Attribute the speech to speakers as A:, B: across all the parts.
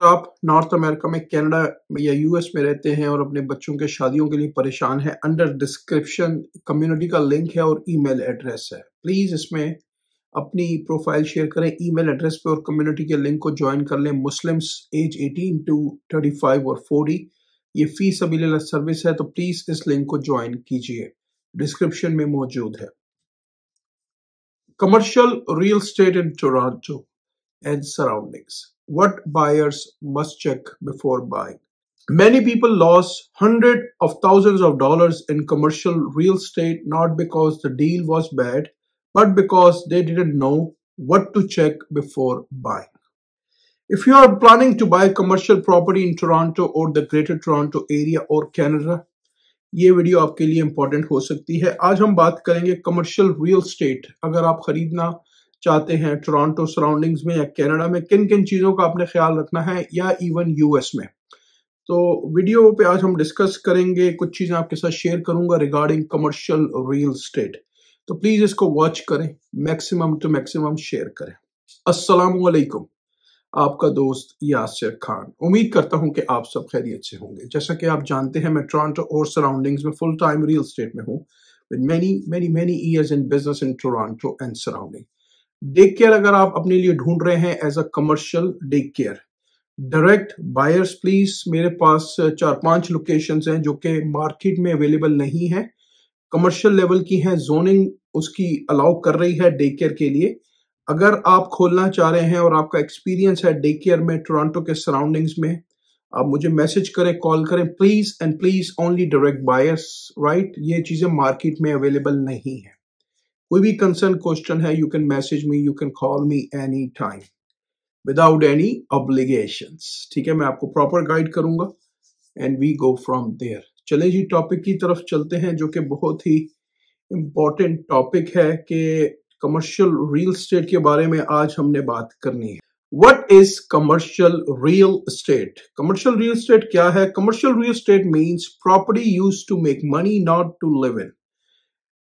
A: आप north America में, Canada या यूएस में रहते हैं और अपने बच्चों के शादियों के लिए परेशान हैं, अंडर डिस्क्रिप्शन कम्युनिटी का लिंक है और ईमेल एड्रेस है। प्लीज इसमें अपनी प्रोफाइल शेयर करें ईमेल एड्रेस पे और कम्युनिटी के लिंक को ज्वाइन कर लें। मुस्लिम्स एज 18 to 35 और 40, ये फी सबीलिल्लाह सर्विस है, तो प्लीज इस लिंक को ज्वाइन कीजिए, डिस्क्रिप्शन में मौजूद है। Commercial real estate in Toronto and surroundings. What buyers must check before buying. Many people lost hundreds of thousands of dollars in commercial real estate not because the deal was bad, but because they didn't know what to check before buying. If you are planning to buy commercial property in Toronto or the Greater Toronto area or Canada, ये video आपके लिए important हो सकती है। आज हम बात करेंगे कमर्शियल रियल एस्टेट अगर आप खरीदना चाहते हैं टोरंटो सराउंडिंग्स में या कनाडा में, किन किन चीज़ों का आपने ख्याल रखना है, या इवन यूएस में। तो वीडियो पे आज हम डिस्कस करेंगे, कुछ चीज़ें आपके साथ शेयर करूंगा रिगार्डिंग कमर्शियल रियल एस्टेट। तो प्लीज़ इसको वॉच करें, मैक्सिमम टू मैक्सिमम शेयर करें। अस्सलाम वालेकुम, आपका दोस्त यासिर खान। उम्मीद करता हूं कि आप सब खैरियत से होंगे। जैसा कि आप जानते हैं, मैं टोरंटो और सराउंडिंग्स में फुल टाइम रियल एस्टेट में हूं with many years in business in Toronto and surrounding. Day care अगर आप अपने लिए ढूंढ रहे हैं as a commercial day care, direct buyers please, मेरे पास 4-5 लोकेशंस हैं जो कि मार्केट में अवेलेबल नहीं है, कमर्शियल लेवल की हैं, जोनिंग उसकी अलाउ कर रही है डे केयर के लिए। अगर आप खोलना चाह रहे हैं और आपका एक्सपीरियंस है डे केयर में टोरंटो के सराउंडिंग्स में, आप मुझे मैसेज करें, कॉल करें, please and please only direct buyers, right. ये चीजें मार्केट में अवेलेबल नहीं है। कोई भी कंसर्न क्वेश्चन है, you can message me, you can call me any time without any obligations. ठीक है, मैं आपको प्रॉपर गाइड करूंगा and we go from there. चलें जी, टॉपिक की तरफ चलते हैं जो कि बहुत ही इंपॉर्टेंट टॉपिक है कि कमर्शियल रियल एस्टेट के बारे में आज हमने बात करनी है। What is commercial real estate? Commercial real estate क्या है? Commercial real estate means property used to make money, not to live in.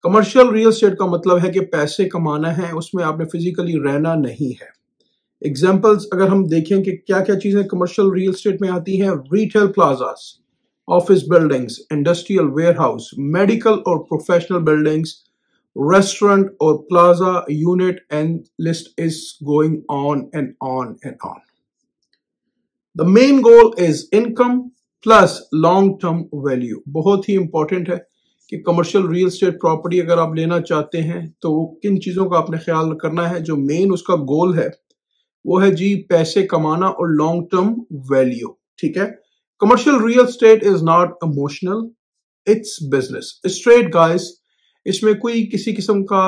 A: Commercial real estate का मतलब है कि पैसे कमाना है, उसमें आपने फिजिकली रहना नहीं है। एग्जांपल्स अगर हम देखें कि क्या क्या चीजें कमर्शियल रियल एस्टेट में आती हैं, retail plazas, office buildings, industrial warehouse, medical और प्रोफेशनल बिल्डिंग्स, रेस्टोरेंट और plaza unit, and list is going on and on and on. The main goal is income plus long term value. बहुत ही important है कि commercial real estate property अगर आप लेना चाहते हैं तो किन चीजों का आपने ख्याल करना है। जो मेन उसका गोल है वो है जी पैसे कमाना और लॉन्ग टर्म वैल्यू। ठीक है, commercial real estate is not emotional, it's business. Straight guys, इसमें कोई किसी किस्म का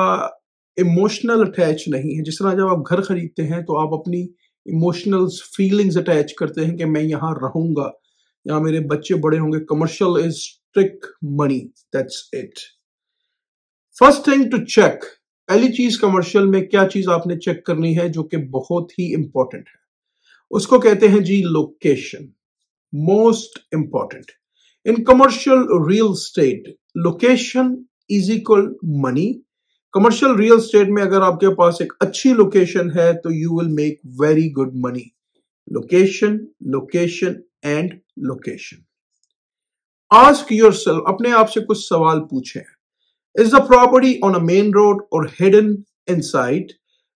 A: इमोशनल अटैच नहीं है। जिस तरह जब आप घर खरीदते हैं तो आप अपनी इमोशनल फीलिंग्स अटैच करते हैं कि मैं यहाँ रहूंगा, यहाँ मेरे बच्चे बड़े होंगे। Commercial is strict money, that's it. First thing to check, पहली चीज कमर्शियल में क्या चीज आपने चेक करनी है जो कि बहुत ही इंपॉर्टेंट है, उसको कहते हैं जी location. Most important in commercial real estate, location is equal money. Commercial real estate में अगर आपके पास एक अच्छी लोकेशन है तो you will make very good money. Location, location and location. Ask yourself, अपने आप से कुछ सवाल पूछें। Is the property on a main road or hidden inside?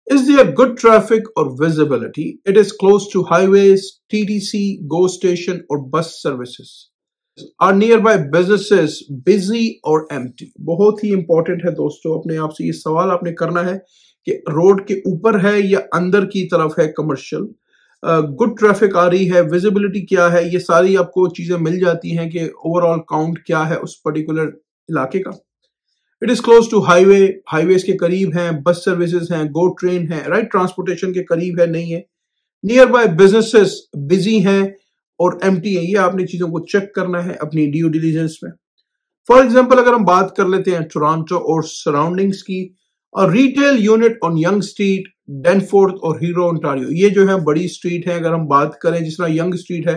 A: Is there good traffic और visibility? It is close to highways, TTC, go station और bus services? Are nearby businesses busy और empty? बहुत ही important है दोस्तों, अपने आप से ये सवाल आपने करना है कि रोड के ऊपर है या अंदर की तरफ है कमर्शियल, गुड ट्रैफिक आ रही है, विजिबिलिटी क्या है, ये सारी आपको चीजें मिल जाती हैं कि ओवरऑल काउंट क्या है उस पर्टिकुलर इलाके का। It is close to highway, highways के करीब हैं, बस सर्विसेज हैं, गो ट्रेन है, राइट, ट्रांसपोर्टेशन के करीब है, नहीं है। नियर बाय बिजनेसेस बिजी हैं और एम्प्टी है, ये आपने चीजों को चेक करना है अपनी ड्यू डिलिजेंस में। फॉर एग्जाम्पल अगर हम बात कर लेते हैं टोरंटो और सराउंडिंग्स की, और retail unit on Yonge street, Danforth और हीरो ओंटारियो, ये जो है बड़ी स्ट्रीट है। अगर हम बात करें, जिस तरह यंग स्ट्रीट है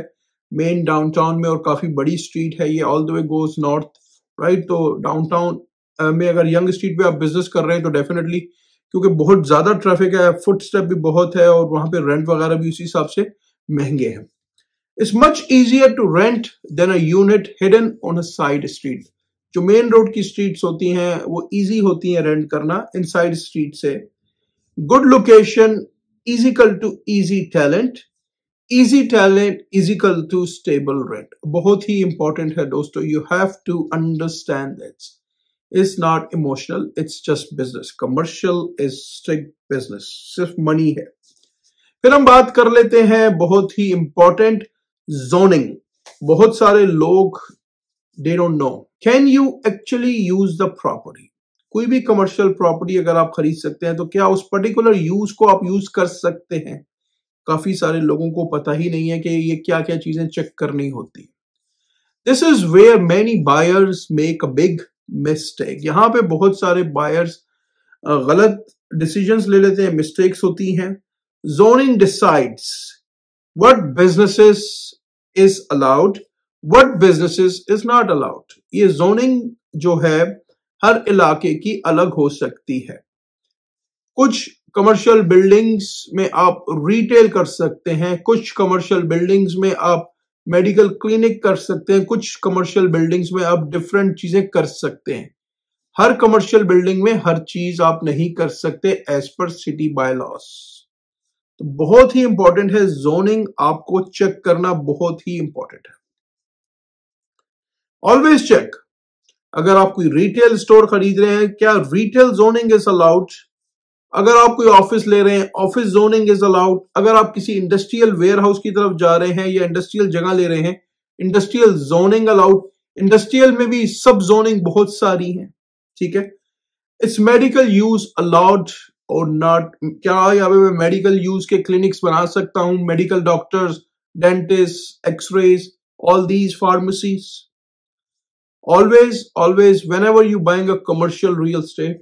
A: मेन डाउनटाउन में और काफी बड़ी स्ट्रीट है, ये all the way goes north, right. तो डाउनटाउन में अगर यंग स्ट्रीट पे आप बिजनेस कर रहे हैं तो डेफिनेटली, क्योंकि बहुत ज्यादा ट्रैफिक है, फुट स्टेप भी बहुत है और वहां पे रेंट वगैरह भी उसी हिसाब से महंगे हैं। It's much easier to rent than a unit hidden on a side street. जो मेन रोड की स्ट्रीट्स होती हैं वो इजी होती हैं रेंट करना इनसाइड स्ट्रीट से. Good location is equal to easy talent is equal to stable rent. बहुत ही इंपॉर्टेंट है दोस्तों. You have to understand that. It's not emotional, it's just business. Commercial is strict business. सिर्फ money है. फिर हम बात कर लेते हैं बहुत ही इंपॉर्टेंट zoning. बहुत सारे लोग they don't know. Can you actually use the property? कोई भी कमर्शियल प्रॉपर्टी अगर आप खरीद सकते हैं तो क्या उस पर्टिकुलर यूज को आप यूज कर सकते हैं? काफी सारे लोगों को पता ही नहीं है कि ये क्या क्या चीजें चेक करनी होती. This is where many buyers make a big mistake. यहां पे बहुत सारे बायर्स गलत डिसीजंस ले लेते हैं, मिस्टेक्स होती हैं. Zoning decides what businesses is allowed, what businesses is not allowed. ये zoning जो है हर इलाके की अलग हो सकती है. कुछ कमर्शियल बिल्डिंग्स में आप रिटेल कर सकते हैं, कुछ कमर्शियल बिल्डिंग्स में आप मेडिकल क्लिनिक कर सकते हैं, कुछ कमर्शियल बिल्डिंग्स में आप डिफरेंट चीजें कर सकते हैं. हर कमर्शियल बिल्डिंग में हर चीज आप नहीं कर सकते as per city by loss. तो बहुत ही इंपॉर्टेंट है जोनिंग, आपको चेक करना बहुत ही इंपॉर्टेंट है. Always check. अगर आप कोई रिटेल स्टोर खरीद रहे हैं, क्या रिटेल जोनिंग इज अलाउड? अगर आप कोई ऑफिस ले रहे हैं, ऑफिस जोनिंग इज अलाउड. अगर आप किसी इंडस्ट्रियल वेयर हाउस की तरफ जा रहे हैं या इंडस्ट्रियल जगह ले रहे हैं, इंडस्ट्रियल जोनिंग अलाउड. इंडस्ट्रियल में भी सब जोनिंग बहुत सारी हैं. ठीक है. इट्स मेडिकल यूज अलाउड और नॉट. क्या यहाँ पे मैं मेडिकल यूज के क्लिनिक्स बना सकता हूं? Medical doctors, dentist, x-rays, all these pharmacies. Always, whenever you buying a commercial real estate,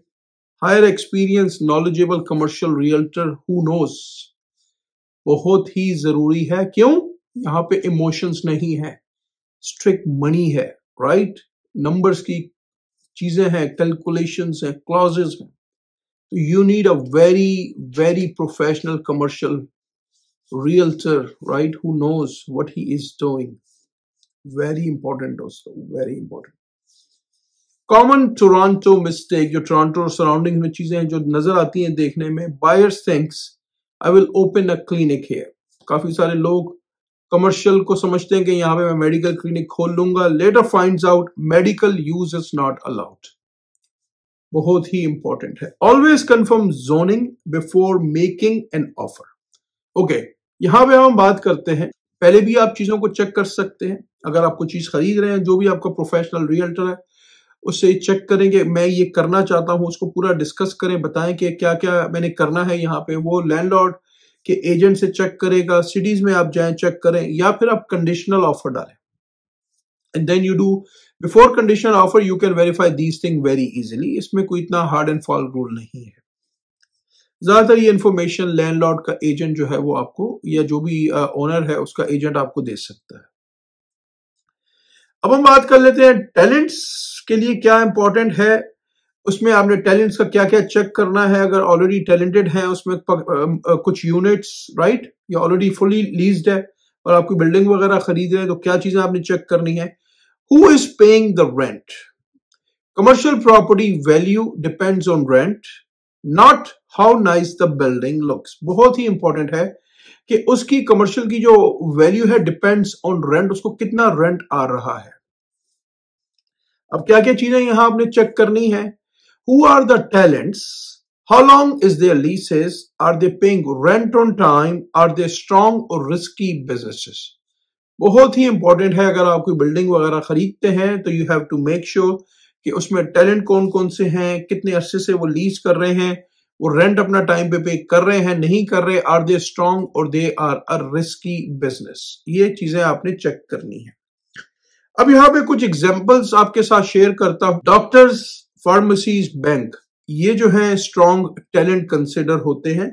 A: hire experienced, knowledgeable commercial realtor who knows. बहुत ही जरूरी है. क्यों? यहाँ पे इमोशंस नहीं है, स्ट्रिक्ट मनी है, राइट? नंबर्स की चीजें हैं, कैलकुलेशंस हैं, क्लॉजेस हैं. तो you need a very professional commercial realtor, right, who knows what he is doing. Very important दोस्तों, very important. Common Toronto mistake, जो टोरंटो और सराउंडिंग में चीजें हैं जो नजर आती हैं देखने में. Buyers thinks I will open a clinic here. काफी सारे लोग कमर्शियल को समझते हैं कि यहाँ पे मैं मेडिकल क्लिनिक खोल लूंगा. Later finds out medical use is not allowed. बहुत ही इंपॉर्टेंट है. Always confirm zoning before making an offer. Okay, यहाँ पे हम बात करते हैं. पहले भी आप चीजों को चेक कर सकते हैं. अगर आप कोई चीज खरीद रहे हैं, जो भी आपका प्रोफेशनल रियल्टर है उससे चेक करेंगे मैं ये करना चाहता हूं, उसको पूरा डिस्कस करें, बताएं कि क्या क्या मैंने करना है. यहाँ पे वो लैंडलॉर्ड के एजेंट से चेक करेगा. सिटीज में आप जाएं, चेक करें, या फिर आप कंडीशनल ऑफर डालें. And then you do before conditional offer you can verify these thing very easily. इसमें कोई इतना हार्ड एंड फॉल रूल नहीं है. ज्यादातर ये इन्फॉर्मेशन लैंडलॉर्ड का एजेंट जो है वो आपको, या जो भी ओनर है उसका एजेंट आपको दे सकता है. अब हम बात कर लेते हैं टैलेंट्स के लिए क्या इंपॉर्टेंट है. उसमें आपने टैलेंट्स का क्या क्या चेक करना है. अगर ऑलरेडी टैलेंटेड है उसमें कुछ यूनिट्स, राइट, या ऑलरेडी फुली लीज्ड है और आप कोई बिल्डिंग वगैरह खरीद रहे हैं, तो क्या चीजें आपने चेक करनी है. Who is paying the rent. Commercial property value depends on rent, not how nice the building looks. बहुत ही इंपॉर्टेंट है कि उसकी कमर्शियल की जो वैल्यू है डिपेंड्स ऑन रेंट, उसको कितना रेंट आ रहा है. अब क्या क्या चीजें यहां आपने चेक करनी है. Who are the tenants, how long is there leases, are they paying rent on time, are they strong or risky businesses. बहुत ही इंपॉर्टेंट है. अगर आप कोई बिल्डिंग वगैरह खरीदते हैं तो you have to make sure कि उसमें टैलेंट कौन कौन से हैं, कितने अरसे से वो लीज कर रहे हैं, वो रेंट अपना टाइम पे कर रहे हैं, नहीं कर रहे, आर दे स्ट्रॉन्ग और they are a risky business. ये चीजें आपने चेक करनी है. अब यहाँ पे कुछ एग्जांपल्स आपके साथ शेयर करता हूं. डॉक्टर्स, फार्मेसीज, बैंक, ये जो है स्ट्रॉन्ग टैलेंट कंसिडर होते हैं.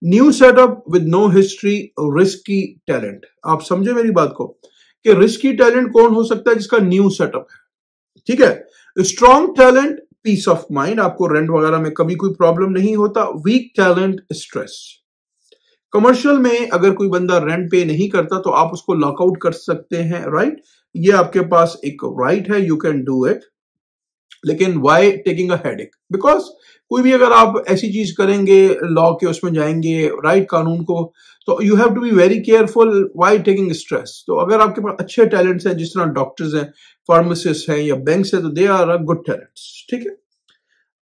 A: New setup with no history, risky talent. आप समझे मेरी बात को कि रिस्की टैलेंट कौन हो सकता है? जिसका न्यू सेटअप है. ठीक है. Strong talent peace of mind, आपको रेंट वगैरह में कभी कोई प्रॉब्लम नहीं होता. Week talent stress. कमर्शियल में अगर कोई बंदा रेंट पे नहीं करता तो आप उसको लॉकआउट कर सकते हैं, राइट? ये आपके पास एक राइट है, यू कैन डू इट। लेकिन why taking a headache? Because कोई भी अगर आप ऐसी चीज करेंगे, लॉ के उसमें जाएंगे, राइट, कानून को, तो you have to be very careful. Why taking stress? तो अगर आपके पास अच्छे टैलेंट्स हैं, जिस तरह डॉक्टर्स हैं, फार्मासिस्ट हैं या बैंक्स हैं, तो they are a good talents, ठीक है।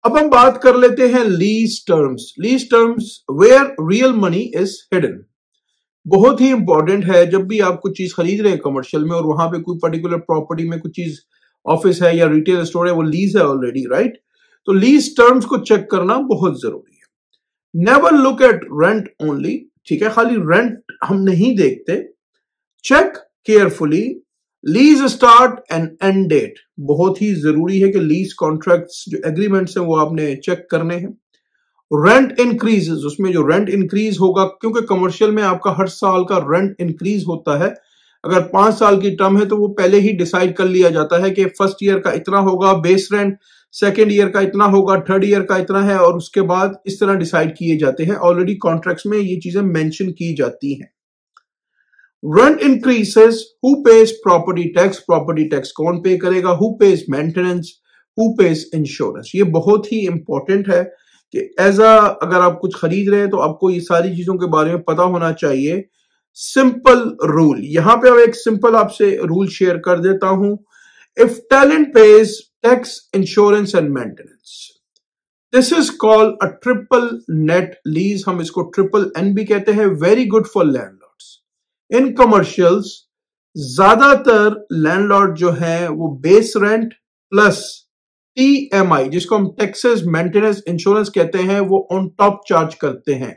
A: अब हम बात कर लेते हैं lease terms. Lease terms where real money is hidden. बहुत ही इंपॉर्टेंट है। जब भी आप कुछ चीज खरीद रहे हैं कमर्शियल में और वहां पे कोई पर्टिकुलर प्रॉपर्टी में कुछ चीज, ऑफिस है या रिटेल स्टोर है, वो लीज है ऑलरेडी, राइट? तो लीज टर्म्स को चेक करना बहुत जरूरी है। Never look at rent only, ठीक है, खाली रेंट हम नहीं देखते। Check carefully lease start and end date. बहुत ही जरूरी है कि लीज कॉन्ट्रैक्ट्स जो एग्रीमेंट्स हैं वो आपने चेक करने हैं। रेंट इंक्रीजेस, उसमें जो रेंट इंक्रीज होगा, क्योंकि कमर्शियल में आपका हर साल का रेंट इंक्रीज होता है। अगर 5 साल की टर्म है तो वो पहले ही डिसाइड कर लिया जाता है कि फर्स्ट ईयर का इतना होगा बेस रेंट, सेकेंड ईयर का इतना होगा, थर्ड ईयर का इतना है, और उसके बाद इस तरह डिसाइड किए जाते हैं। ऑलरेडी कॉन्ट्रैक्ट्स में ये चीजें मेंशन की जाती हैं। Rent increases, who page property tax? Property tax कौन पे करेगा? Who page maintenance? Who page insurance? ये बहुत ही इंपॉर्टेंट है कि अगर आप कुछ खरीद रहे हैं तो आपको ये सारी चीजों के बारे में पता होना चाहिए। सिंपल रूल, यहां पे अब एक सिंपल आपसे रूल शेयर कर देता हूं। If tenant pays tax, insurance and maintenance, this is called a triple net lease. हम इसको ट्रिपल एन भी कहते हैं। Very good for landlords. In commercials ज्यादातर लैंडलॉर्ड जो है वो बेस रेंट प्लस टीएमआई, जिसको हम टैक्सेस, मेंटेनेंस, इंश्योरेंस कहते हैं, वो ऑन टॉप चार्ज करते हैं।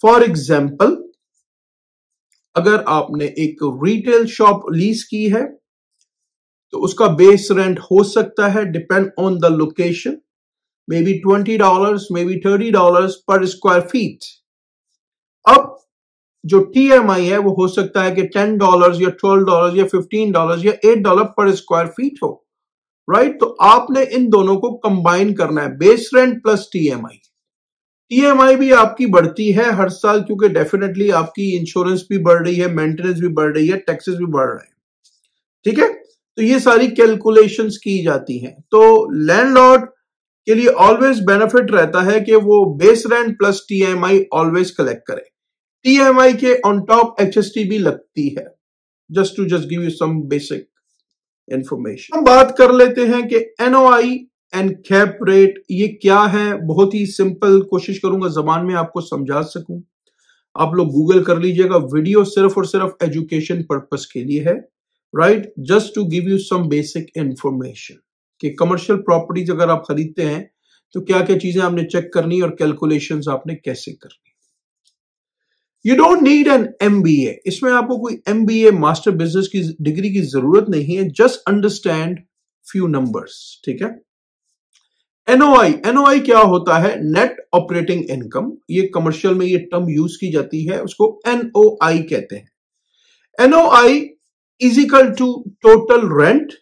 A: फॉर एग्जाम्पल, अगर आपने एक रिटेल शॉप लीज की है तो उसका बेस रेंट हो सकता है, depend on the location, may be $20, may be $30 पर स्क्वायर फीट। अब जो टीएमआई है वो हो सकता है कि $10 या $12 या $15 या $8 पर स्क्वायर फीट हो, राइट? तो आपने इन दोनों को कंबाइन करना है, base rent plus TMI. TMI भी आपकी बढ़ती है हर साल, क्योंकि डेफिनेटली आपकी इंश्योरेंस भी बढ़ रही है, मेंटेनेंस भी बढ़ रही है, टैक्सेस भी बढ़ रहे हैं, ठीक है? तो ये सारी कैलकुलेशंस की जाती हैं। तो लैंडलॉर्ड के लिए ऑलवेज बेनिफिट रहता है कि वो base rent plus TMI always collect करे। टीएमआई के ऑन टॉप एचएसटी भी लगती है। Just give you some basic information. हम बात कर लेते हैं कि एनओआई एंड कैप रेट ये क्या है। बहुत ही सिंपल, कोशिश करूंगा जबान में आपको समझा सकूं। आप लोग गूगल कर लीजिएगा, वीडियो सिर्फ और सिर्फ एजुकेशन पर्पस के लिए है, right? Just to give you some basic information कि कमर्शियल प्रॉपर्टीज अगर आप खरीदते हैं तो क्या क्या चीजें आपने चेक करनी और कैलकुलेशंस आपने कैसे करनी। You don't need an MBA. इसमें आपको कोई एमबीए, मास्टर बिजनेस की डिग्री की जरूरत नहीं है। जस्ट अंडरस्टैंड फ्यू नंबर्स, ठीक है? एनओआई, एनओआई क्या होता है? Net operating income. ये कमर्शियल में ये टर्म यूज की जाती है, उसको एनओआई कहते हैं। NOI is equal to total rent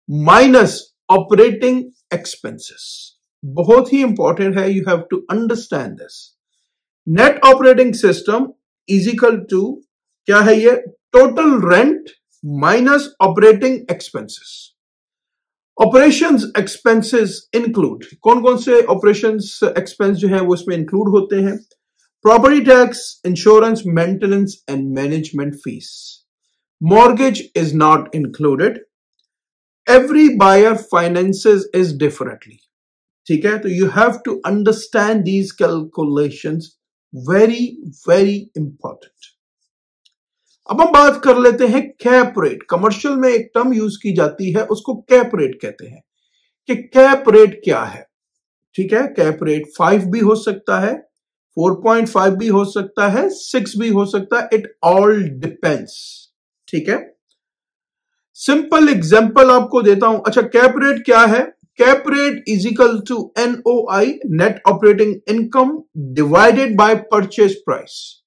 A: minus operating expenses. बहुत ही इंपॉर्टेंट है, you have to understand this. Net operating system is equal to क्या है? ये total rent minus operating expenses. Operations expenses include, कौन कौन से ऑपरेशंस एक्सपेंस जो है वो इसमें इंक्लूड होते हैं? Property tax, insurance, maintenance and management fees. Mortgage is not included. Every buyer finances is differently, ठीक है? तो you have to understand these calculations, very very important. अब हम बात कर लेते हैं कैप रेट। कमर्शियल में एक टर्म यूज की जाती है, उसको कैप रेट कहते हैं। कि कैप रेट क्या है, ठीक है? कैप रेट 5 भी हो सकता है, 4.5 भी हो सकता है, 6 भी हो सकता है। इट ऑल डिपेंड्स, ठीक है? सिंपल एग्जांपल आपको देता हूं। अच्छा, कैप रेट क्या है? Cap rate is equal to NOI, net operating income, divided by purchase price.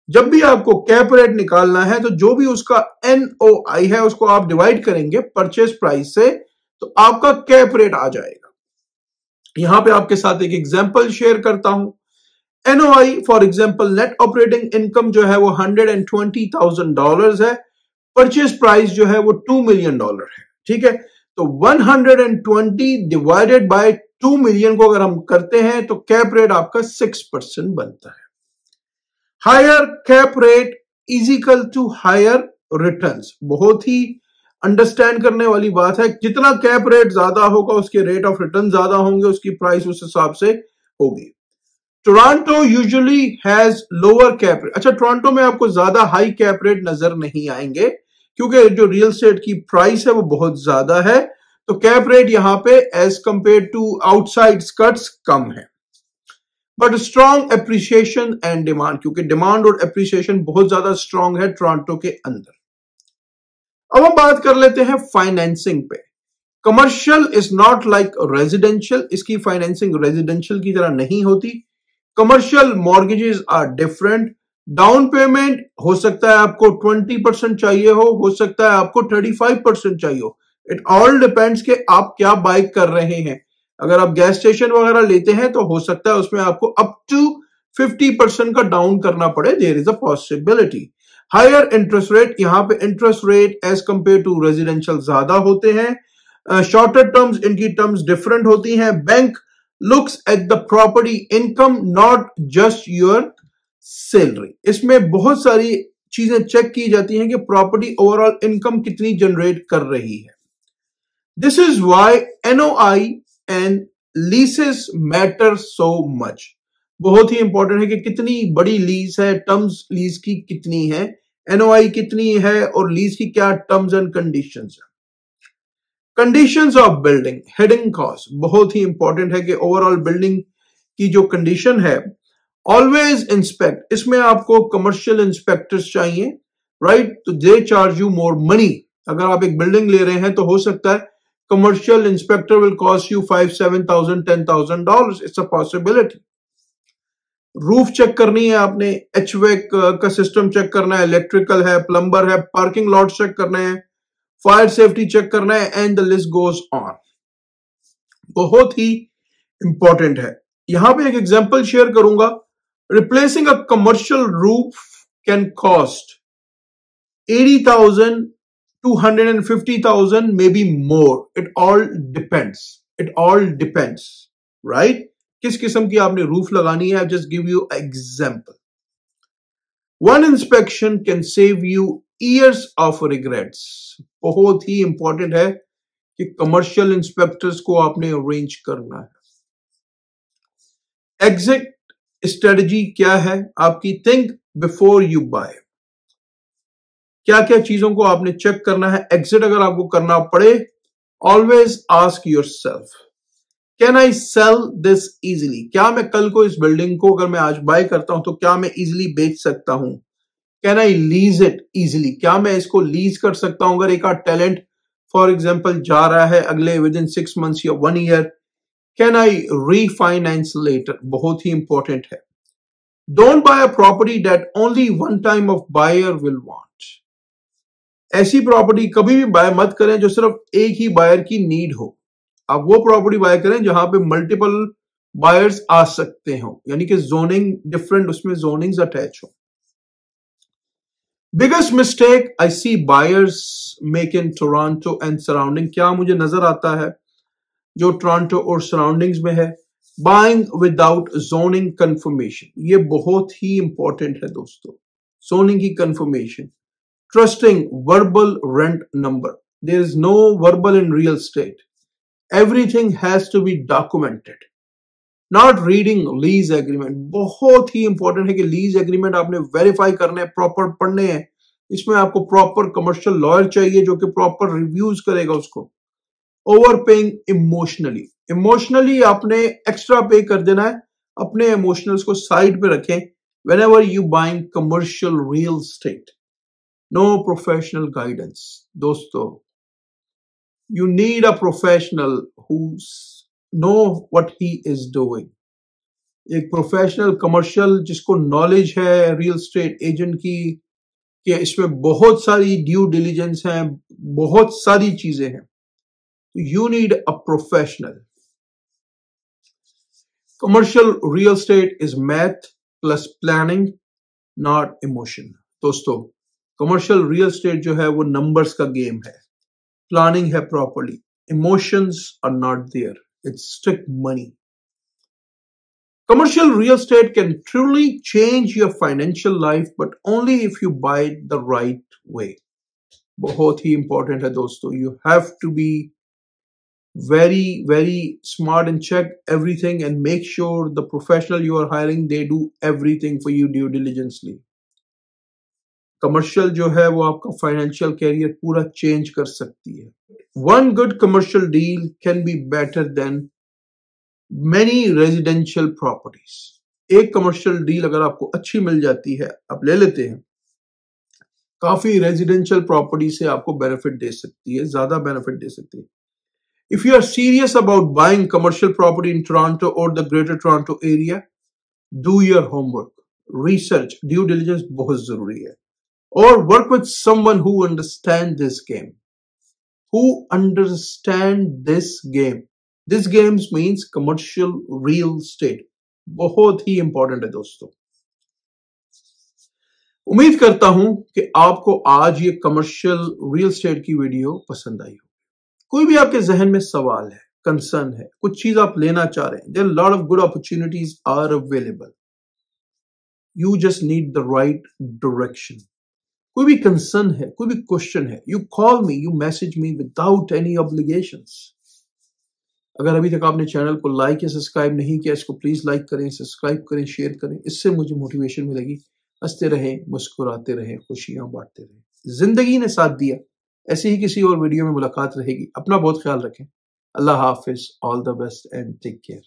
A: जब भी आपको कैप रेट निकालना है तो जो भी उसका एनओआई है उसको आप डिवाइड करेंगे परचेज प्राइस से, तो आपका कैप रेट आ जाएगा। यहां पे आपके साथ एक एग्जांपल शेयर करता हूं। NOI for example net operating income जो है वो $120,000 है, परचेज प्राइस जो है वो $2 मिलियन है, ठीक है। तो 120 डिवाइडेड बाय 2 मिलियन को अगर हम करते हैं तो कैप रेट आपका 6% बनता है। Higher cap rate is equal to higher returns. बहुत ही अंडरस्टैंड करने वाली बात है, जितना कैप रेट ज्यादा होगा उसके रेट ऑफ रिटर्न ज्यादा होंगे, उसकी प्राइस उस हिसाब से होगी। Toronto usually has lower cap rate. अच्छा, टोरंटो में आपको ज्यादा हाई कैप रेट नजर नहीं आएंगे क्योंकि जो रियल एस्टेट की प्राइस है वो बहुत ज्यादा है, तो कैप रेट यहां पे as compare to outside skirts कम है। But strong appreciation and demand, क्योंकि डिमांड और एप्रिसिएशन बहुत ज्यादा स्ट्रॉन्ग है टोरंटो के अंदर। अब हम बात कर लेते हैं फाइनेंसिंग पे। Commercial is not like residential, इसकी फाइनेंसिंग रेजिडेंशियल की तरह नहीं होती। Commercial mortgages are different. Down payment हो सकता है आपको 20% चाहिए हो सकता है आपको 35% चाहिए हो। इट ऑल डिपेंड्स कि आप क्या बाय कर रहे हैं। अगर आप गैस स्टेशन वगैरह लेते हैं तो हो सकता है उसमें आपको अप टू 50% का डाउन करना पड़े, there is a possibility. Higher interest rate, यहां पे interest rate as compare to residential ज्यादा होते हैं। शॉर्टर टर्म्स, इनकी टर्म्स डिफरेंट होती हैं। Bank looks at the property income not just your salary. इसमें बहुत सारी चीजें चेक की जाती हैं कि प्रॉपर्टी ओवरऑल इनकम कितनी जनरेट कर रही है। This is why NOI and leases matter so much. बहुत ही इंपॉर्टेंट है कि कितनी बड़ी लीज है, टर्म्स लीज की कितनी है, एनओआई कितनी है और लीज की क्या टर्म्स एंड कंडीशंस है। Conditions of building, heading cost बहुत ही इंपॉर्टेंट है कि ओवरऑल बिल्डिंग की जो कंडीशन है, ऑलवेज इंस्पेक्ट। इसमें आपको कमर्शियल इंस्पेक्टर्स चाहिए, राइट, तो they charge you more money. अगर आप एक बिल्डिंग ले रहे हैं तो हो सकता है commercial inspector will cost you $5,000, $7,000, $10,000। It's a possibility. Roof check करनी है आपने, एचवेक का सिस्टम चेक करना है, इलेक्ट्रिकल है, प्लम्बर है, पार्किंग लॉट चेक करना है, फायर सेफ्टी चेक करना है, and the list goes on. बहुत ही इंपॉर्टेंट है। यहां पे एक एग्जांपल शेयर करूंगा। Replacing a commercial roof can cost 80,000 to 150,000, maybe more. It all depends. It all depends, right? किस किस्म की आपने रूफ लगानी है? I'll just give you an example. One inspection can save you years of regrets. बहुत ही important है कि कमर्शियल इंस्पेक्टर्स को आपने अरेंज करना है। एग्जिट स्ट्रेटजी क्या है आपकी? Think before you buy. क्या क्या चीजों को आपने चेक करना है। एग्जिट अगर आपको करना पड़े, always ask yourself, can I sell this easily? क्या मैं कल को इस बिल्डिंग को अगर मैं आज बाय करता हूं तो क्या मैं इजीली बेच सकता हूं? Can I lease it easily? क्या मैं इसको लीज कर सकता हूं? अगर एक आध टैलेंट फॉर एग्जाम्पल जा रहा है अगले विद इन 6 months या 1 year, can I refinance later? बहुत ही इंपॉर्टेंट है। Don't buy a property that only one time of buyer will want. ऐसी प्रॉपर्टी कभी भी बाय मत करें जो सिर्फ एक ही बायर की नीड हो। आप वो प्रॉपर्टी बाय करें जहां पे मल्टीपल बायर्स आ सकते हो, यानी कि जोनिंग डिफरेंट, उसमें जोनिंग्स अटैच हो। Biggest mistake I see buyers make in Toronto and surrounding, क्या मुझे नजर आता है जो टोरंटो और सराउंडिंग्स में है? Buying without zoning confirmation. ये बहुत ही इंपॉर्टेंट है दोस्तों, जोनिंग की confirmation. Trusting verbal rent number. There is no verbal in real estate. Everything has to be documented. Not reading lease agreement. बहुत ही इंपॉर्टेंट है कि लीज एग्रीमेंट आपने वेरीफाई करने हैं, प्रॉपर पढ़ने हैं। इसमें आपको प्रॉपर कमर्शियल लॉयर चाहिए जो कि प्रॉपर रिव्यूज करेगा उसको। ओवर पेइंग इमोशनली, इमोशनली आपने एक्स्ट्रा पे कर देना है। अपने इमोशनल्स को साइड पे रखें whenever you buying commercial real estate. No professional guidance. दोस्तों, you need a professional who know what he is doing. एक प्रोफेशनल कमर्शियल जिसको नॉलेज है रियल एस्टेट एजेंट की, कि इसमें बहुत सारी ड्यू डिलीजेंस है, बहुत सारी चीजें हैं। You need a professional. Commercial real estate is math, plus planning, not emotion. दोस्तों, कमर्शियल रियल एस्टेट जो है वो नंबर्स का गेम है, प्लानिंग है properly, emotions are not there, it's strict money. Commercial real estate can truly change your financial life, but only if you buy it the right way. बहुत ही important है दोस्तों, you have to be very smart and check everything and make sure the professional you are hiring, they do everything for you due diligently. Commercial जो है वो आपका financial career पूरा change कर सकती है। One good commercial deal can be better than many residential properties. एक commercial deal अगर आपको अच्छी मिल जाती है, आप ले लेते हैं, काफी रेजिडेंशियल प्रॉपर्टी से आपको बेनिफिट दे सकती है, ज्यादा बेनिफिट दे सकती है। If you are serious about buying commercial property in Toronto और the Greater Toronto Area, do your homework, research, due diligence बहुत जरूरी है, और work with someone who understand this game, who understand this game. This game means commercial real estate. बहुत ही important है दोस्तों। उम्मीद करता हूं कि आपको आज ये कमर्शियल रियल एस्टेट की वीडियो पसंद आई हो। कोई भी आपके जहन में सवाल है, कंसर्न है, कुछ चीज आप लेना चाह रहे हैं, there are lot of good opportunities are available, you just need the right direction. कोई भी कंसर्न है, कोई भी क्वेश्चन है, you call me, you message me without any obligations. अगर अभी तक आपने चैनल को लाइक या सब्सक्राइब नहीं किया, इसको प्लीज लाइक करें, सब्सक्राइब करें, शेयर करें, इससे मुझे मोटिवेशन मिलेगी। हंसते रहें, मुस्कुराते रहें, खुशियां बांटते रहें। जिंदगी ने साथ दिया, ऐसे ही किसी और वीडियो में मुलाकात रहेगी। अपना बहुत ख्याल रखें। अल्लाह हाफिज, all the best and take care.